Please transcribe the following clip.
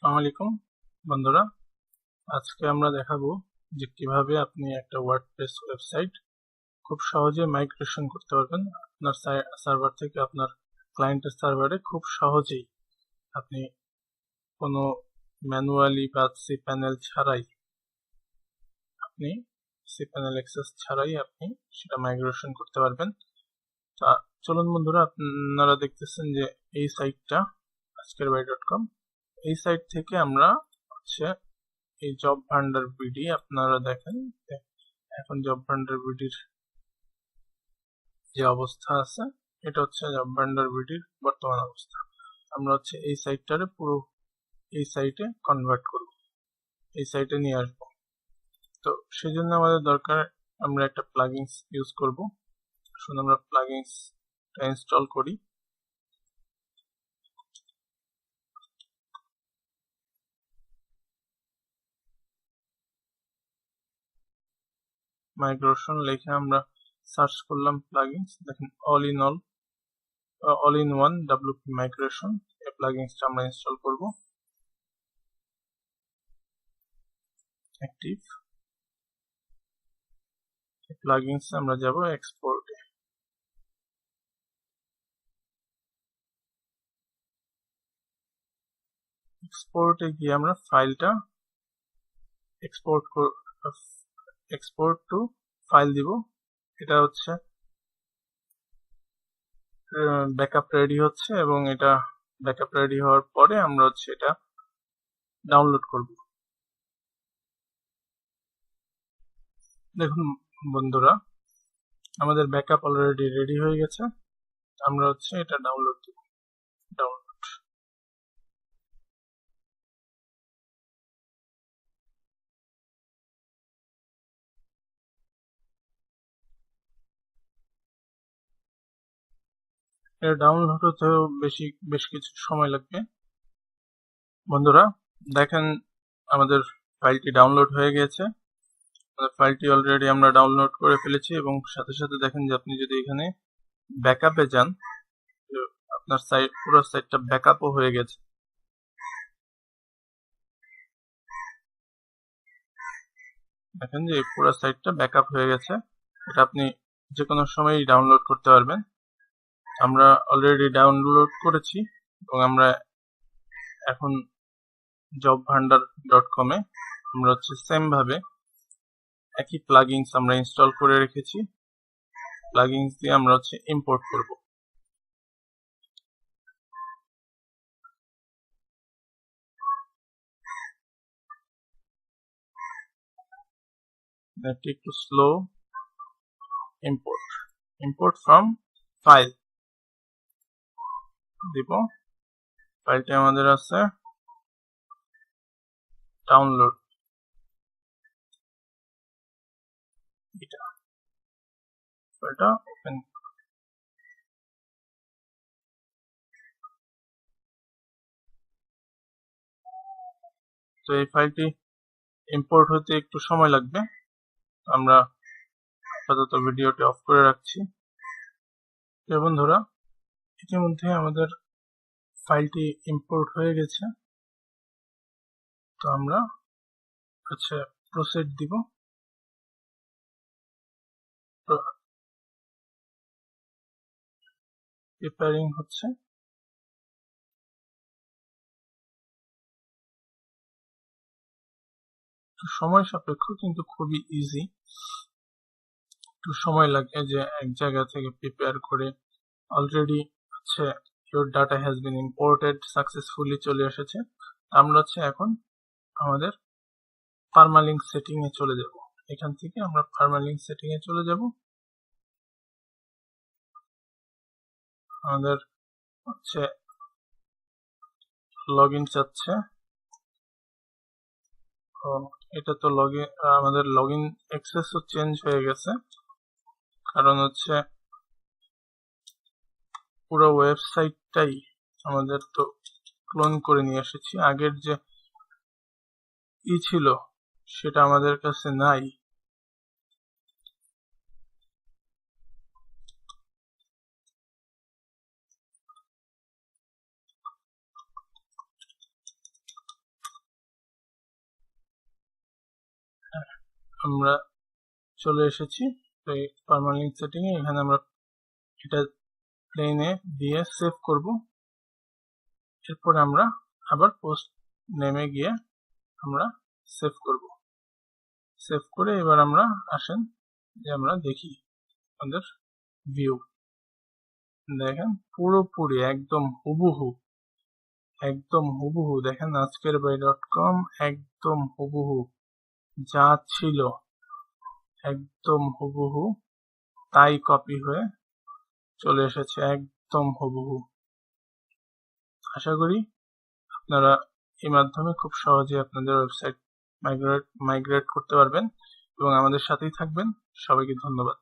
আসসালামু আলাইকুম বন্ধুরা, আজকে আমরা দেখাবো যে কিভাবে আপনি একটা ওয়ার্ডপ্রেস ওয়েবসাইট খুব সহজে মাইগ্রেশন করতে পারবেন আপনার সার্ভার থেকে আপনার ক্লায়েন্টের সার্ভারে। খুব সহজেই আপনি কোনো ম্যানুয়ালি বা সি প্যানেল ছাড়াই আপনি অ্যাক্সেস ছাড়াই আপনি সেটা মাইগ্রেশন করতে পারবেন। তা চলুন বন্ধুরা, আপনারা দেখতেছেন যে এই সাইটটা আজকেরবাই.com। এই সাইট থেকে আমরা হচ্ছে এই জব ভান্ডার বিডি, আপনারা দেখেন এখন জব ভান্ডার বিডির যে অবস্থা আছে, এটা হচ্ছে জব ভান্ডার বিডির বর্তমান অবস্থা। আমরা হচ্ছে এই সাইটটারে পুরো এই সাইটে কনভার্ট করব, এই সাইটে নিয়ে আসবো। তো সেজন্য আমাদের দরকার, আমরা একটা প্লাগইনস ইউজ করব। আসুন আমরা প্লাগইনসটা ইনস্টল করি। মাইগ্রেশন লিখে আমরা সার্চ করলাম প্লাগইনস, দেখেন all in one WP migration, এই প্লাগইনসটা আমরা ইনস্টল করব। অ্যাক্টিভ প্লাগইনস আমরা যাব এক্সপোর্টে। এক্সপোর্টে গিয়ে আমরা ফাইলটা এক্সপোর্ট টু ফাইল দিব। এটা হচ্ছে ব্যাকআপ রেডি হচ্ছে, এবং এটা ব্যাকআপ রেডি হওয়ার পরে আমরা হচ্ছে এটা ডাউনলোড করব। দেখুন বন্ধুরা, আমাদের ব্যাকআপ অলরেডি রেডি হয়ে গেছে। আমরা হচ্ছে এটা ডাউনলোড দিব। ডাউনলোড এটা ডাউনলোড হতেও বেশ কিছু সময় লাগবে। বন্ধুরা দেখেন, আমাদের ফাইলটি ডাউনলোড হয়ে গেছে। ফাইলটি অলরেডি আমরা ডাউনলোড করে ফেলেছি, এবং সাথে সাথে দেখেন যে আপনি যদি এখানে ব্যাকআপে যান, আপনার পুরো সাইটটা ব্যাকআপও হয়ে গেছে। দেখেন যে পুরো সাইটটা ব্যাকআপ হয়ে গেছে। এটা আপনি যে কোনো সময়ই ডাউনলোড করতে পারবেন। আমরা অলরেডি ডাউনলোড করেছি, এবং আমরা এখন jobbhandar.com এ আমরা হচ্ছে সেম ভাবে একই প্লাগইনস আমরা ইনস্টল করে রেখেছি। প্লাগইনস দিয়ে আমরা হচ্ছে ইম্পোর্ট করব। নেটটি একটু স্লো। ইম্পোর্ট ফ্রম ফাইল দিব। ফাইলটি আমাদের আছে ডাউনলোড। এটা ফাইলটা ওপেন। তো এই ফাইলটি ইম্পোর্ট হতে একটু সময় লাগবে। আমরা আপাতত ভিডিওটি অফ করে রাখছি। বন্ধুরা, ইতিমধ্যে আমাদের ফাইলটি ইম্পোর্ট হয়ে গেছে। তো আমরা হচ্ছে প্রসিড দিব। প্রিপেয়ারিং হচ্ছে। সময় সাপেক্ষ, কিন্তু খুবই ইজি। একটু সময় লাগে যে এক জায়গা থেকে প্রিপেয়ার করে। অলরেডি হচ্ছে your data has been imported successfully চলে এসেছে। আমরা হচ্ছে এখন আমাদের পার্মালিঙ্ক সেটিং এ চলে যাব। এখান থেকে আমরা পার্মালিঙ্ক সেটিং এ চলে যাব। আমাদের হচ্ছে লগইন চাচ্ছে। এটা তো আমাদের লগইন অ্যাক্সেসও চেঞ্জ হয়ে গেছে, কারণ হচ্ছে পুরো ওয়েবসাইটটাই আমাদের তো ক্লোন করে নিয়ে এসেছি। আগের যে ছিল সেটা আমাদের কাছে নাই। আমরা চলে এসেছি এই পার্মানেন্ট সেটিং এ। এখানে আমরা এটা প্লেনে দিয়ে সেভ করব। এরপর আমরা আবার পোস্ট নেমে গিয়ে আমরা সেভ করব। সেভ করে এবার আমরা আসেন যে আমরা দেখি আমাদের ভিউ। দেখেন পুরোপুরি একদম হুবহু, একদম হুবহু। দেখেন আজকের বাই.কম একদম হুবহু যা ছিল একদম হুবহু তাই কপি হয়ে চলে এসেছে, একদম হুবহু। আশা করি আপনারা এই মাধ্যমে খুব সহজে আপনাদের ওয়েবসাইট মাইগ্রেট করতে পারবেন এবং আমাদের সাথেই থাকবেন। সবাইকে ধন্যবাদ।